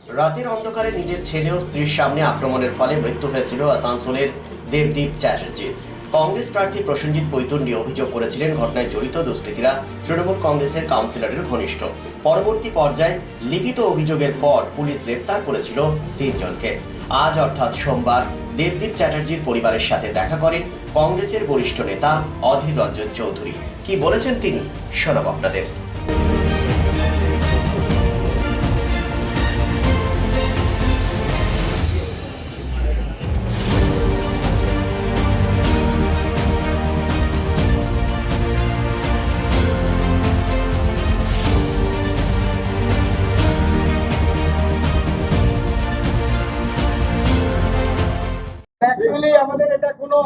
রাতের অন্ধকারে নিজের ছেলে ও স্ত্রীর সামনে আক্রমণের ফলে মৃত্যু হয়েছিল আসানসোলের দেবদীপ চ্যাটার্জির। কংগ্রেস প্রার্থী প্রসেনজিৎ পৈতুন্ডি অভিযোগ করেছিলেন ঘটনায় জড়িত দুষ্কৃতীরা তৃণমূল কংগ্রেসের কাউন্সিলরের ঘনিষ্ঠ। পরবর্তী পর্যায়ে লিখিত অভিযোগের পর পুলিশ গ্রেপ্তার করেছিল 3 জনকে। আজ অর্থাৎ সোমবার দেবদীপ চ্যাটার্জির পরিবারের সাথে দেখা করেন কংগ্রেসের বরিষ্ঠ নেতা অধীর রঞ্জন চৌধুরী। কি বলেছেন তিনি শোনাব আপনাদের। অ্যাকচুয়ালি আমাদের এটা কোনো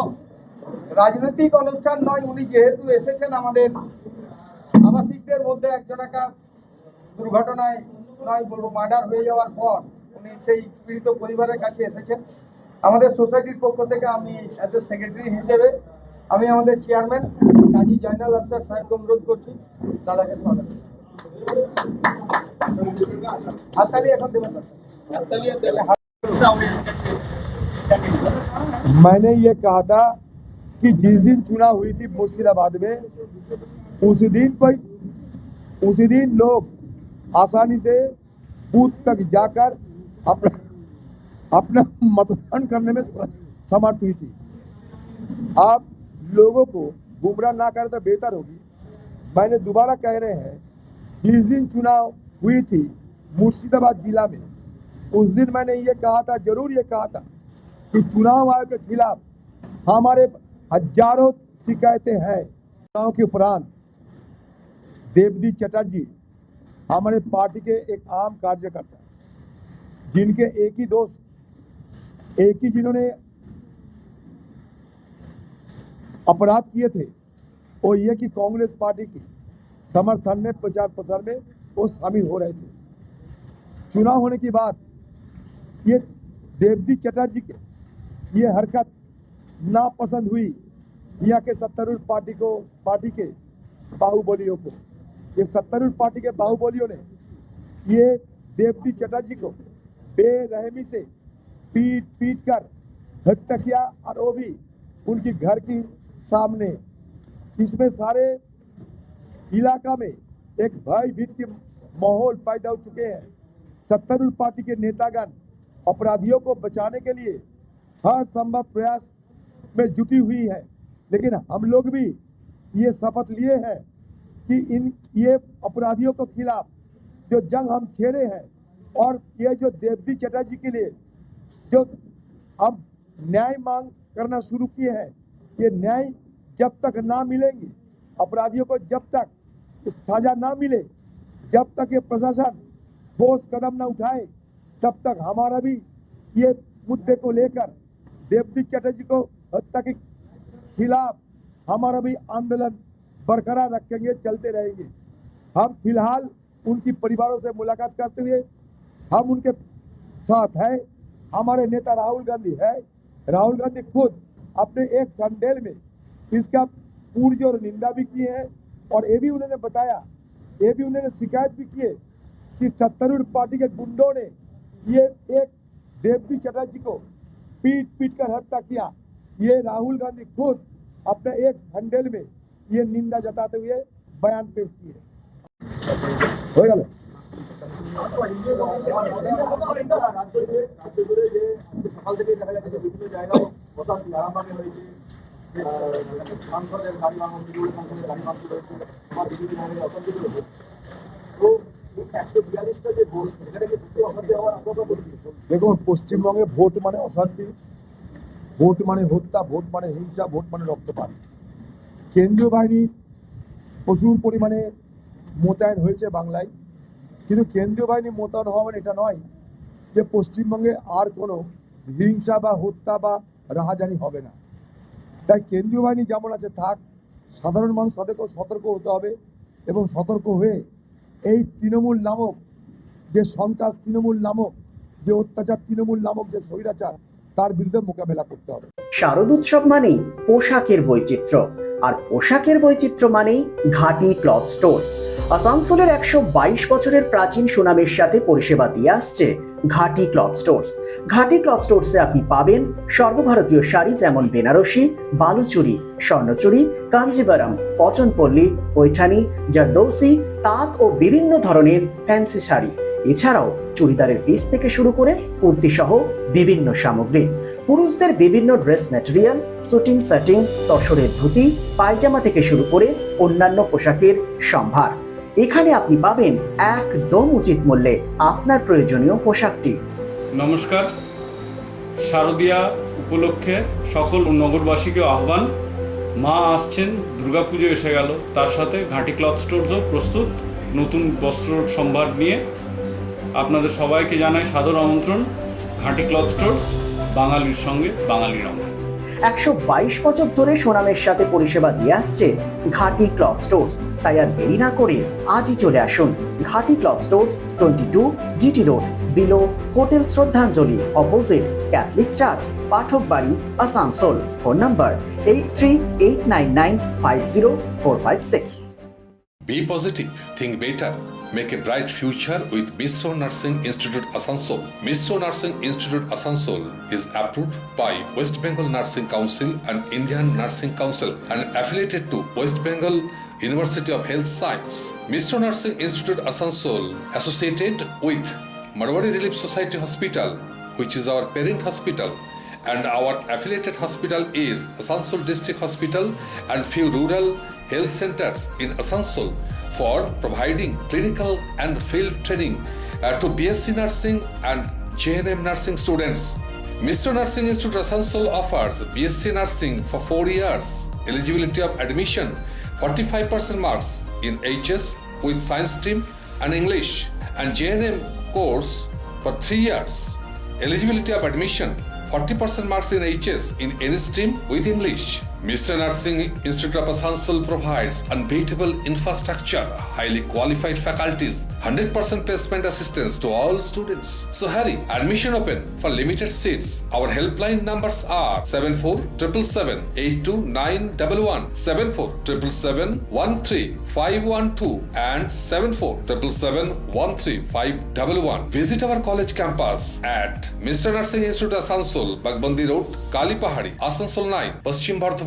রাজনৈতিক অনুষ্ঠান নয়। উনি যেহেতু এসেছেন আমাদের আবাসিকদের মধ্যে একজনাকার দুর্ঘটনায় নয় বলবো মার্ডার হয়ে যাওয়ার পর উনি সেই পীড়িত পরিবারের কাছে এসেছেন। আমাদের সোসাইটির পক্ষ থেকে আমি অ্যাজ এ সেক্রেটারি হিসেবে আমি আমাদের চেয়ারম্যান কাজী জয়নাল আফসার সাহেবকে অনুরোধ করছি দাদাকে স্বাগত। হাততালি এখন দেবেন। मैंने ये कहा था कि जिस दिन चुनाव हुई थी मुर्शिदाबाद में उसी दिन लोग आसानी से बूथ तक जाकर अपना मतदान करने में समर्थ हुई थी। आप लोगों को गुमराह ना करें तो बेहतर होगी। मैंने दोबारा कह रहे हैं, जिस दिन चुनाव हुई थी मुर्शिदाबाद जिला में उस दिन मैंने ये कहा था, जरूर ये कहा था कि चुनाव आयोग के खिलाफ हमारे हजारों शिकायतें हैं। चुनाव के उपरांत देवदीप चटर्जी हमारे पार्टी के एक आम कार्यकर्ता, जिनके एक ही दोस्त, जिन्होंने अपराध किए थे, वो ये कि कांग्रेस पार्टी की समर्थन में प्रचार प्रसार में वो शामिल हो रहे थे। चुनाव होने के बाद ये देवदीप चटर्जी के ये हरकत नापसंद हुई यहाँ के सत्तारूढ़ पार्टी के बाहुबलियों को। ये सत्तारूढ़ पार्टी के बाहुबलियों ने ये देवदीप चटर्जी को बेरहमी से पीट कर हत्या किया, और वो भी उनकी घर की सामने। इसमें सारे इलाका में एक भय भीत की माहौल पैदा हो चुके हैं। सत्तारूढ़ पार्टी के नेतागण अपराधियों को बचाने के लिए हर संभव प्रयास में जुटी हुई है, लेकिन हम लोग भी ये शपथ लिए हैं कि ये अपराधियों के खिलाफ जो जंग हम छेड़े हैं, और ये जो देवदीप चटर्जी के लिए जो हम न्याय मांग करना शुरू किए हैं, ये न्याय जब तक ना मिलेंगी, अपराधियों को जब तक सजा ना मिले, जब तक ये प्रशासन ठोस कदम न उठाए, तब तक हमारा भी ये मुद्दे को लेकर देवदीप चटर्जी को हत्या के खिलाफ हमारा भी आंदोलन बरकरार रखेंगे, चलते रहेंगे। हम फिलहाल उनकी परिवारों से मुलाकात करते हुए हम उनके साथ हैं। हमारे नेता राहुल गांधी है। राहुल गांधी खुद अपने एक संदेश में इसका पुरजोर निंदा भी किए हैं, और ये भी उन्होंने बताया, ये भी उन्होंने शिकायत भी की है कि सत्तारूढ़ पार्टी के गुंडों ने ये एक देवदीप चटर्जी को पीट कर हत्या किया। ये राहुल गांधी खुद अपने एक हैंडल में ये निंदा जताते हुए बयान पेश किए। हो गया দেখুন, পশ্চিমবঙ্গে ভোট মানে অশান্তি, ভোট মানে হত্যা, ভোট মানে হিংসা, ভোট মানে রক্তপাত। কেন্দ্রীয় বাহিনী প্রচুর পরিমাণে মোতায়েন হয়েছে বাংলায়, কিন্তু কেন্দ্রীয় বাহিনী মোতায়েন হওয়া মানে এটা নয় যে পশ্চিমবঙ্গে আর কোনো হিংসা বা হত্যা বা রাহাজানি হবে না। তাই কেন্দ্রীয় বাহিনী যেমন আছে থাক, সাধারণ মানুষ তাদেরকেও সতর্ক হতে হবে, এবং সতর্ক হয়ে এই তৃণমূল নামক যে সন্ত্রাস, তৃণমূল নামক যে অত্যাচার, তৃণমূল নামক যে স্বৈরাচার, তার বিরুদ্ধে মোকাবেলা করতে হবে। শারদোৎসব মানেই পোশাকের বৈচিত্র্য, আর পোশাকের বৈচিত্র্য মানেই ঘাটি ক্লথ স্টোর্স। আসানসোলের 122 বছরের প্রাচীন সুনামের সাথে পরিষেবা দিয়ে আসছে ঘাটি ক্লথ স্টোর্স। ঘাটি ক্লথ স্টোর্সে আপনি পাবেন সর্বভারতীয় শাড়ি যেমন বেনারসি, বালুচুরি, স্বর্ণচুরি, কাঞ্জিভারাম, পচনপল্লী, পৈঠানি, জারদৌসি, তাঁত ও বিভিন্ন ধরনের ফ্যান্সি শাড়ি। এছাড়াও চুড়িদারের পিস থেকে শুরু করে কুর্তি সহ বিভিন্ন সামগ্রী। পুরুষদের বিভিন্ন ড্রেস ম্যাটেরিয়াল, শুটিং সেটিং, তসরের ধুতি, পায়জামা থেকে শুরু করে অন্যান্য পোশাকের সম্ভার। এখানে আপনি পাবেন একদম উচিত মূল্যে আপনার প্রয়োজনীয় পোশাকটি। নমস্কার, শারদীয়া উপলক্ষে সকল নগরবাসীকে আহ্বান। মা আসছেন, দুর্গাপুজো এসে গেল, তার সাথে ঘাটি ক্লথ স্টোরসও প্রস্তুত নতুন বস্ত্র সম্ভার নিয়ে। আপনাদের সবাইকে জানাই সাদর আমন্ত্রণ। ঘাটি ক্লথ স্টোরস, বাঙালির সঙ্গে বাঙালির রঙ। 122 বছর ধরে সুনামের সাথে পরিষেবা দিয়ে আসছে ঘাটি ক্লথ স্টোর্স। তাই আর দেরি না করে আজই চলে আসুন ঘাটি cloth stores, 22 GT road, below hotel শ্রদ্ধাঞ্জলি, অপোজিট ক্যাথলিক চার্চ, পাঠক বাড়ি, Asansol. Phone number 8389950456। Be positive, think better, make a bright future with Missio Nursing Institute Asansol. Missio Nursing Institute Asansol is approved by West Bengal Nursing Council and Indian Nursing Council and affiliated to West Bengal University of Health Science. Missio Nursing Institute Asansol associated with Marwari Relief Society Hospital, which is our parent hospital, and our affiliated hospital is Asansol District Hospital and few rural health centers in Asansol for providing clinical and field training to BSc Nursing and JNM Nursing students. Missio Nursing Institute Asansol offers BSc Nursing for 4 years. Eligibility of admission 45% marks in HS with science stream and English, and JNM course for 3 years. Eligibility of admission 40% marks in HS in any stream with English. Missio Nursing Institute of Asansol provides unbeatable infrastructure, highly qualified faculties, 100% placement assistance to all students. So hurry, admission open for limited seats. Our helpline numbers are 7477782911, 7477713512 and 7477713511. Visit our college campus at Missio Nursing Institute Asansol, Bagbandi Road, Kalipahari, Asansol 9, Paschim Bardhaman.